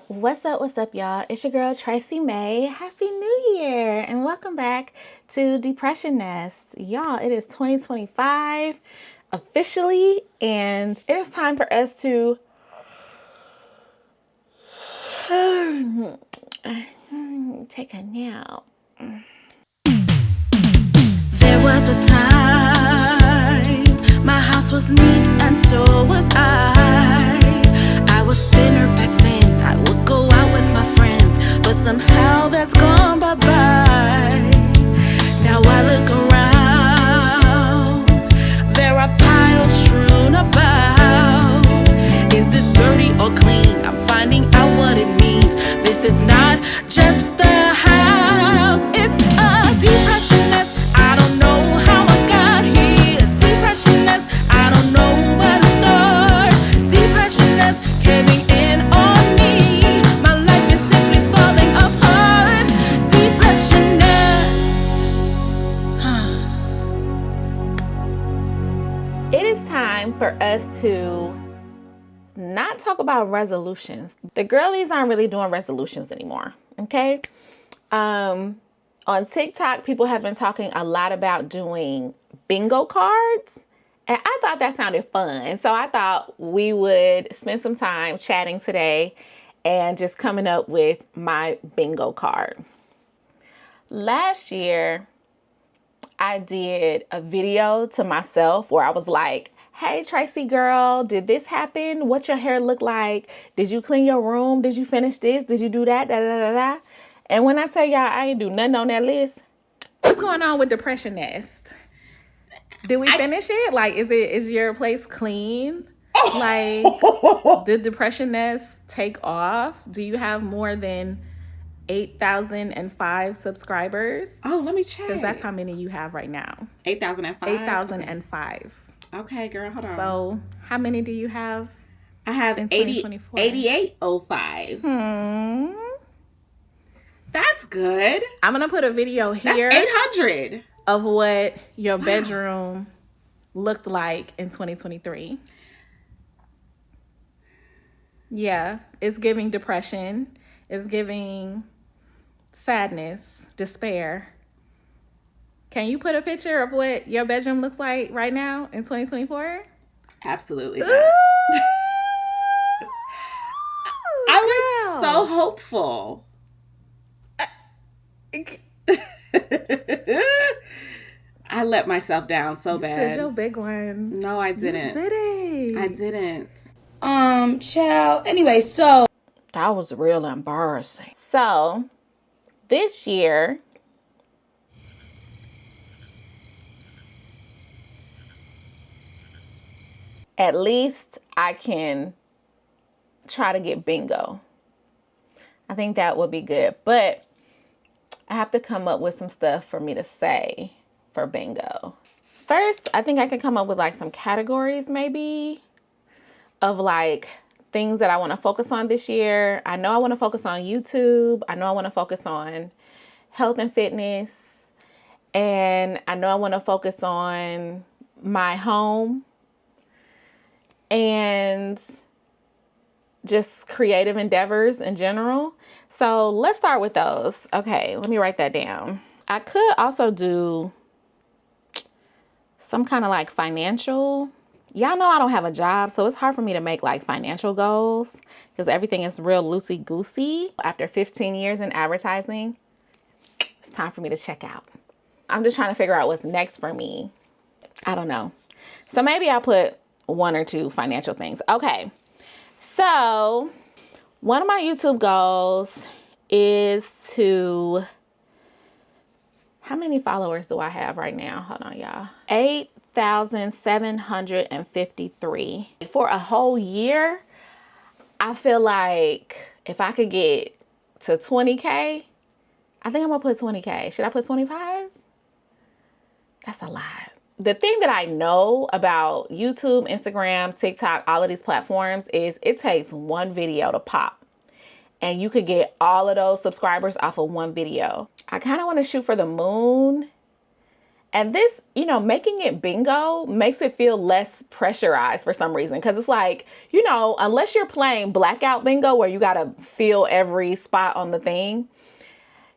What's up, y'all? It's your girl, Tracy May. Happy New Year, and welcome back to Depression Nest. Y'all, it is 2025 officially, and it is time for us to take a nap. There was a time my house was neat and so was I was thinner back then. I would go out with my friends, but somehow that's gone bye-bye. Now I look around, there are piles strewn about. Is this dirty or clean? I'm finding out what it means. This is not just a house, it's a depression nest. I don't know how I got here. Depression nest, I don't know where to start. Depression nest, caving in on me. My life is simply falling apart. Depression nest. It is time for us to not talk about resolutions. The girlies aren't really doing resolutions anymore, okay? On TikTok, people have been talking a lot about doing bingo cards, and I thought that sounded fun. So I thought we would spend some time chatting today and just coming up with my bingo card. Last year, I did a video to myself where I was like, hey, Tracy girl, did this happen? What's your hair look like? Did you clean your room? Did you finish this? Did you do that? Da, da, da, da. And when I tell y'all I ain't do nothing on that list, what's going on with Depression Nest? Did we finish it? Like, is your place clean? Like, did Depression Nest take off? Do you have more than 8,005 subscribers? Oh, let me check. Because that's how many you have right now. 8,005? 8,005. Okay, girl, hold on. So, how many do you have? I have in 8805. That's good. I'm going to put a video here. That's 800. Of what your bedroom looked like in 2023. Yeah, it's giving depression. It's giving sadness, despair. Can you put a picture of what your bedroom looks like right now in 2024? Absolutely not. I was so hopeful. I let myself down so bad. Did your big one? No, I didn't. You did. I didn't. Child. Anyway, so that was real embarrassing. So this year, at least I can try to get bingo. I think that would be good, but I have to come up with some stuff for me to say for bingo. First, I think I can come up with like some categories maybe of like things that I want to focus on this year. I know I want to focus on YouTube. I know I want to focus on health and fitness. And I know I want to focus on my home and just creative endeavors in general. So let's start with those. Okay, let me write that down. I could also do some kind of like financial. Y'all know I don't have a job, so it's hard for me to make like financial goals because everything is real loosey-goosey. After 15 years in advertising, it's time for me to check out. I'm just trying to figure out what's next for me. I don't know. So maybe I'll put one or two financial things. Okay. So one of my YouTube goals is to, how many followers do I have right now? Hold on, y'all. 8,753. For a whole year, I feel like if I could get to 20K, I think I'm gonna put 20K. Should I put 25? That's a lot. The thing that I know about YouTube, Instagram, TikTok, all of these platforms is it takes one video to pop. And you could get all of those subscribers off of one video. I kind of want to shoot for the moon And this, making it bingo makes it feel less pressurized for some reason. Because it's like, unless you're playing blackout bingo where you got to fill every spot on the thing,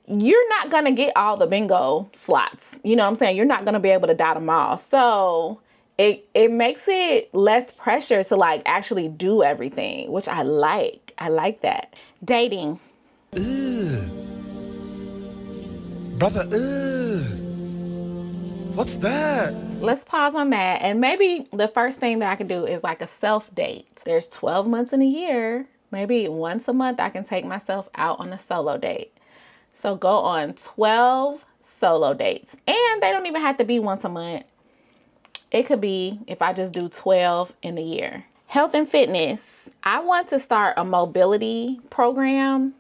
you're not going to get all the bingo slots. You know what I'm saying? You're not going to be able to dot them all. So it makes it less pressure to like actually do everything, which I like. I like that. Dating. Brother, what's that? Let's pause on that. And maybe the first thing that I can do is like a self date. There's 12 months in a year. Maybe once a month I can take myself out on a solo date. So go on 12 solo dates. And they don't even have to be once a month. It could be if I just do 12 in a year. Health and fitness. I want to start a mobility program.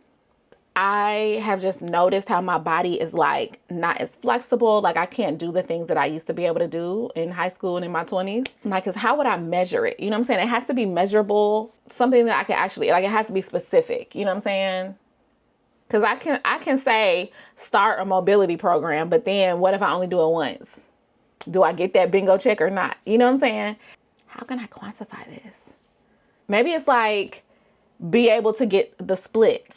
I have just noticed how my body is like not as flexible. Like I can't do the things that I used to be able to do in high school and in my 20s. Like, cause how would I measure it? You know what I'm saying? It has to be measurable, something that I can actually, like it has to be specific. You know what I'm saying? Cause I can say start a mobility program, but then what if I only do it once? Do I get that bingo check or not? You know what I'm saying? How can I quantify this? Maybe it's like be able to get the splits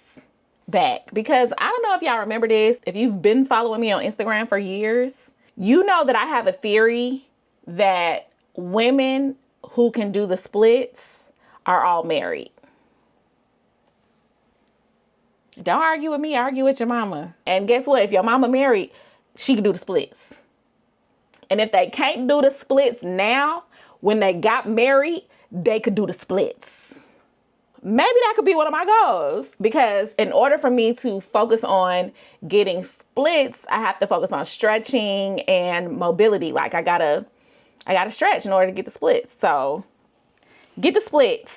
back, because I don't know if y'all remember this. If you've been following me on Instagram for years, you know that I have a theory that women who can do the splits are all married. Don't argue with me, argue with your mama. And guess what? If your mama married, she can do the splits. And if they can't do the splits now, when they got married, they could do the splits. Maybe that could be one of my goals, because in order for me to focus on getting splits, I have to focus on stretching and mobility. Like I gotta stretch in order to get the splits. So get the splits.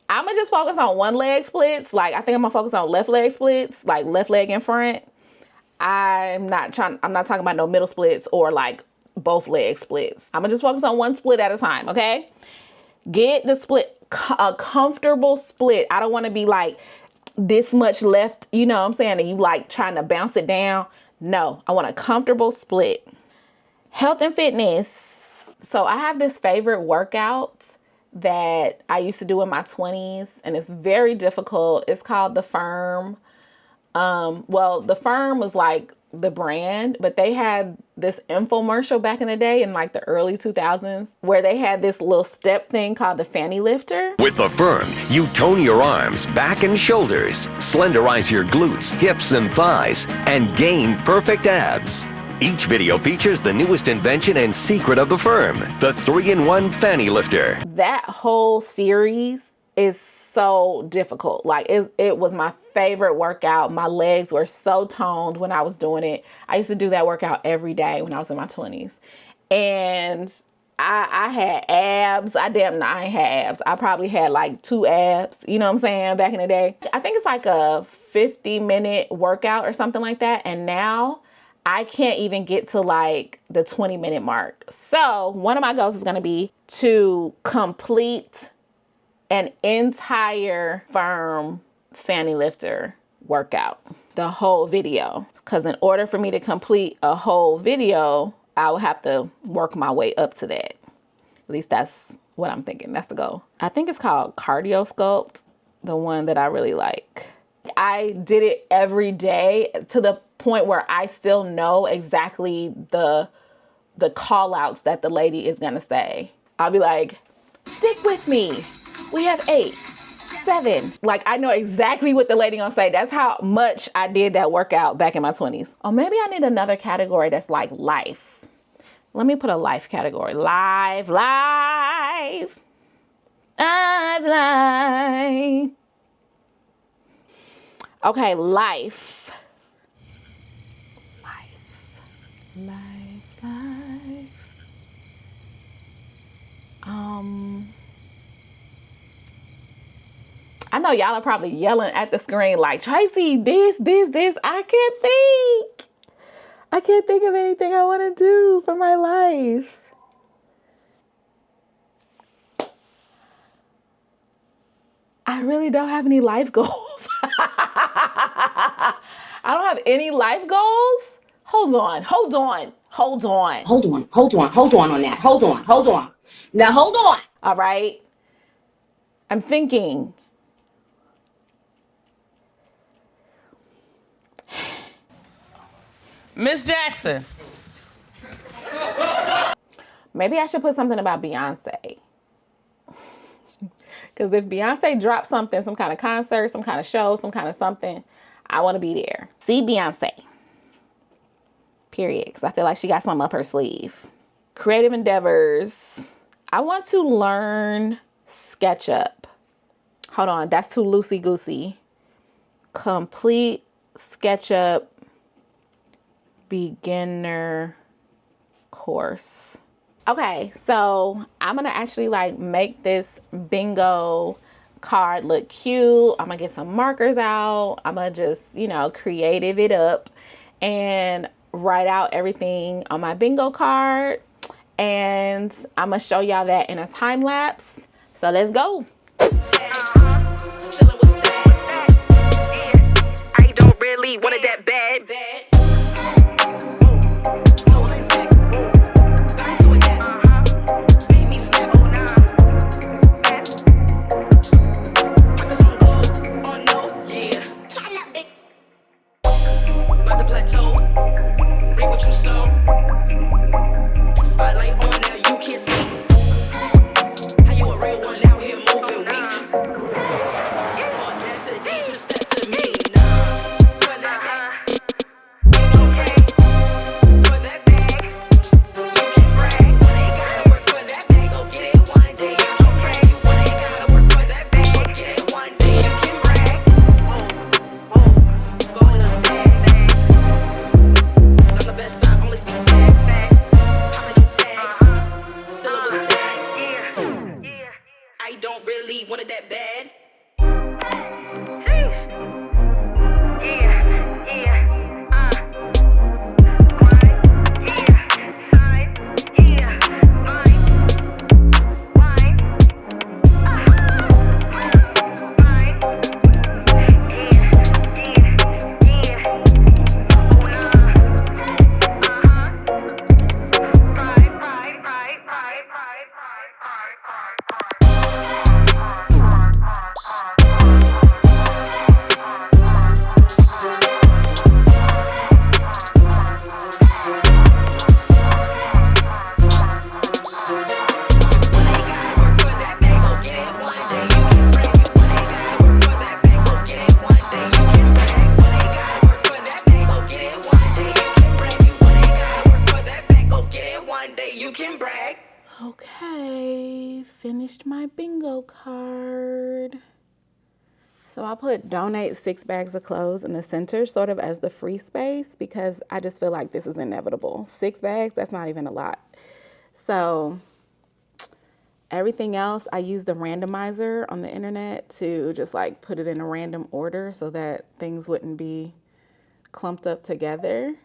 I'm gonna just focus on one leg splits. Like I think I'm gonna focus on left leg splits, like left leg in front. I'm not talking about no middle splits or like both leg splits. I'm gonna just focus on one split at a time. Okay. Get the split, a comfortable split. I don't want to be like this much left, you know what I'm saying? And you like trying to bounce it down. No, I want a comfortable split. Health and fitness. So I have this favorite workout that I used to do in my 20s, and it's very difficult. It's called The Firm. Well, The Firm was like the brand, but they had this infomercial back in the day in like the early 2000s where they had this little step thing called the fanny lifter. With The Firm, you tone your arms, back and shoulders, slenderize your glutes, hips and thighs, and gain perfect abs. Each video features the newest invention and secret of The Firm, the 3-in-1 fanny lifter. That whole series is so difficult. Like it was my favorite workout. My legs were so toned when I was doing it. I used to do that workout every day when I was in my 20s. And I had abs. I ain't had abs. I probably had like 2 abs, you know what I'm saying, back in the day. I think it's like a 50-minute workout or something like that. And now I can't even get to like the 20-minute mark. So one of my goals is going to be to complete an entire Firm fanny lifter workout, the whole video. Because in order for me to complete a whole video, I would have to work my way up to that. At least that's what I'm thinking. That's the goal. I think it's called Cardio Sculpt, the one that I really like. I did it every day to the point where I still know exactly the call outs that the lady is gonna say. I'll be like, stick with me. We have 8, 7. Like I know exactly what the lady gonna say. That's how much I did that workout back in my 20s. Or maybe I need another category that's like life. Let me put a life category. Life. Okay, life. I know y'all are probably yelling at the screen like, Tracy, this. I can't think of anything I want to do for my life. I really don't have any life goals. I don't have any life goals. Hold on. Hold on. Hold on on that. Hold on. Now hold on. All right. I'm thinking. Miss Jackson. Maybe I should put something about Beyonce. Because if Beyonce drops something, some kind of concert, some kind of show, some kind of something, I want to be there. See Beyonce. Period. Because I feel like she got something up her sleeve. Creative endeavors. I want to learn SketchUp. Hold on. That's too loosey-goosey. Complete SketchUp beginner course. Okay, so I'm gonna actually like make this bingo card look cute. I'm gonna get some markers out. I'm gonna just, you know, creative it up and write out everything on my bingo card. And I'm gonna show y'all that in a time lapse. So let's go. I don't really want it that bad. Spotlight on now, you can't see how you a real one out here moving weak. Audacity to step to me now. For that bag, you can brag. For that bag, you can brag. When they gotta work for that bag, go get it one day. You can brag. When they gotta work for that bag, go get it one day. You can brag. Going up bag. I'm the best, I only speak facts. I don't really want it that bad. Okay, finished my bingo card. So I'll put donate 6 bags of clothes in the center, sort of as the free space, because I just feel like this is inevitable. 6 bags, that's not even a lot. So everything else, I use the randomizer on the internet to just like put it in a random order so that things wouldn't be clumped up together.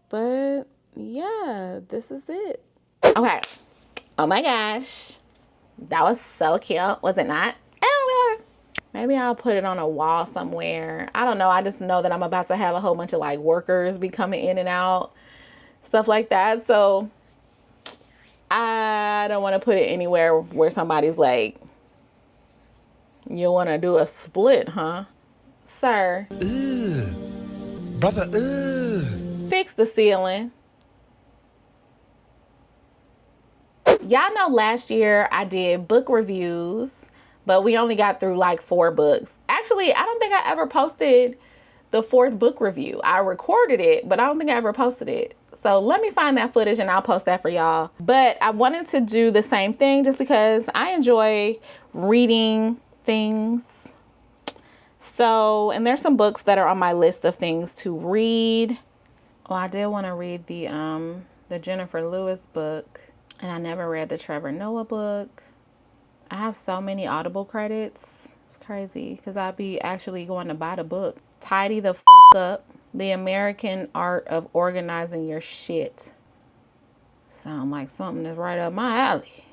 But yeah, this is it. Okay. Oh my gosh. That was so cute, was it not? Maybe I'll put it on a wall somewhere. I don't know. I just know that I'm about to have a whole bunch of like workers be coming in and out, stuff like that. So I don't want to put it anywhere where somebody's like, you want to do a split, huh? Sir. Brother, Fix the ceiling. Y'all know last year I did book reviews, but we only got through like 4 books. Actually, I don't think I ever posted the 4th book review. I recorded it, but I don't think I ever posted it. So let me find that footage and I'll post that for y'all. But I wanted to do the same thing just because I enjoy reading things. So, and there's some books that are on my list of things to read. Oh, I did want to read the Jennifer Lewis book. And I never read the Trevor Noah book. I have so many Audible credits. It's crazy because I'd be actually going to buy the book. Tidy the Up. The American Art of Organizing Your Shit. Sound like something that's right up my alley.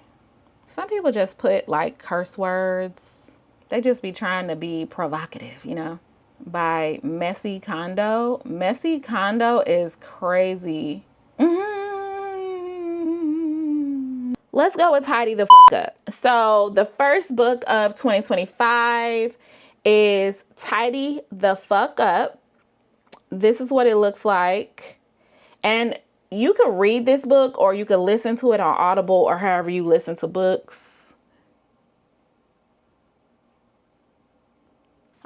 Some people just put like curse words. They just be trying to be provocative, you know. By Messy Kondo. Messy Kondo is crazy. Let's go with Tidy the Fuck Up. So the first book of 2025 is Tidy the Fuck Up. This is what it looks like. And you could read this book or you could listen to it on Audible or however you listen to books.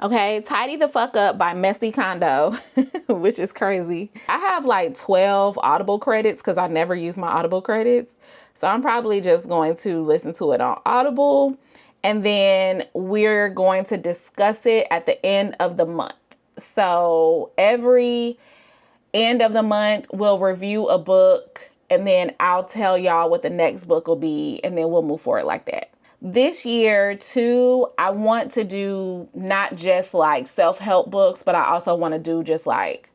Okay, Tidy the Fuck Up by Messy Kondo, which is crazy. I have like 12 Audible credits because I never use my Audible credits. So I'm probably just going to listen to it on Audible. And then we're going to discuss it at the end of the month. So every end of the month, we'll review a book. And then I'll tell y'all what the next book will be. And then we'll move forward like that. This year, too, I want to do not just like self-help books, but I also want to do just like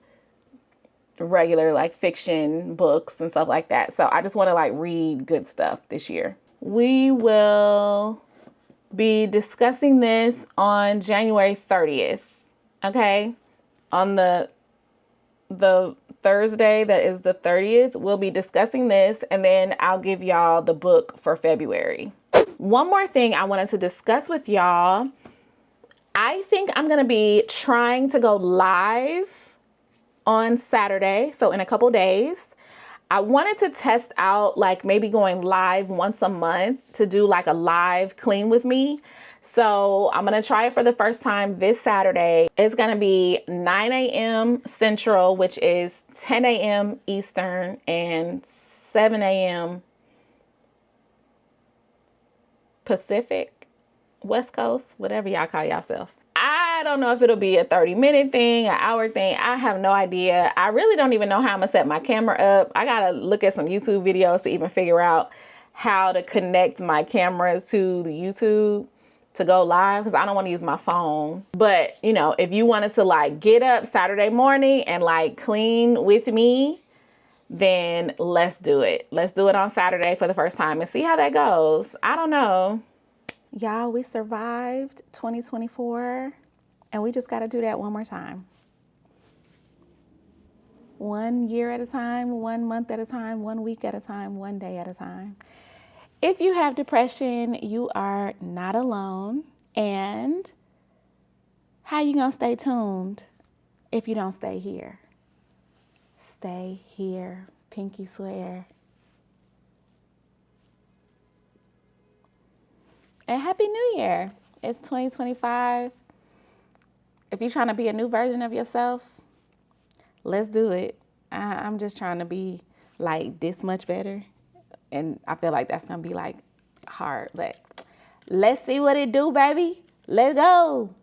regular like fiction books and stuff like that. So I just want to like read good stuff this year. We will be discussing this on January 30th. Okay? On the Thursday that is the 30th, we'll be discussing this and then I'll give y'all the book for February. One more thing I wanted to discuss with y'all. I think I'm going to be trying to go live on Saturday, so in a couple days. I wanted to test out like maybe going live once a month to do like a live clean with me. So I'm going to try it for the first time this Saturday. It's going to be 9 a.m. Central, which is 10 a.m. Eastern and 7 a.m. Pacific, West Coast, whatever y'all call yourself. I don't know if it'll be a 30-minute thing, an hour thing. I have no idea. I really don't even know how I'm gonna set my camera up. I gotta look at some YouTube videos to even figure out how to connect my camera to the YouTube to go live because I don't want to use my phone. But, you know, if you wanted to like get up Saturday morning and like clean with me, then let's do it. Let's do it on Saturday for the first time and see how that goes. I don't know. Y'all, we survived 2024 and we just got to do that one more time. 1 year at a time, 1 month at a time, 1 week at a time, 1 day at a time. If you have depression, you are not alone. And how you gonna stay tuned if you don't stay here? Stay here, pinky swear. And Happy New Year. It's 2025. If you're trying to be a new version of yourself, let's do it. I'm just trying to be like this much better. And I feel like that's going to be like hard. But let's see what it do, baby. Let's go.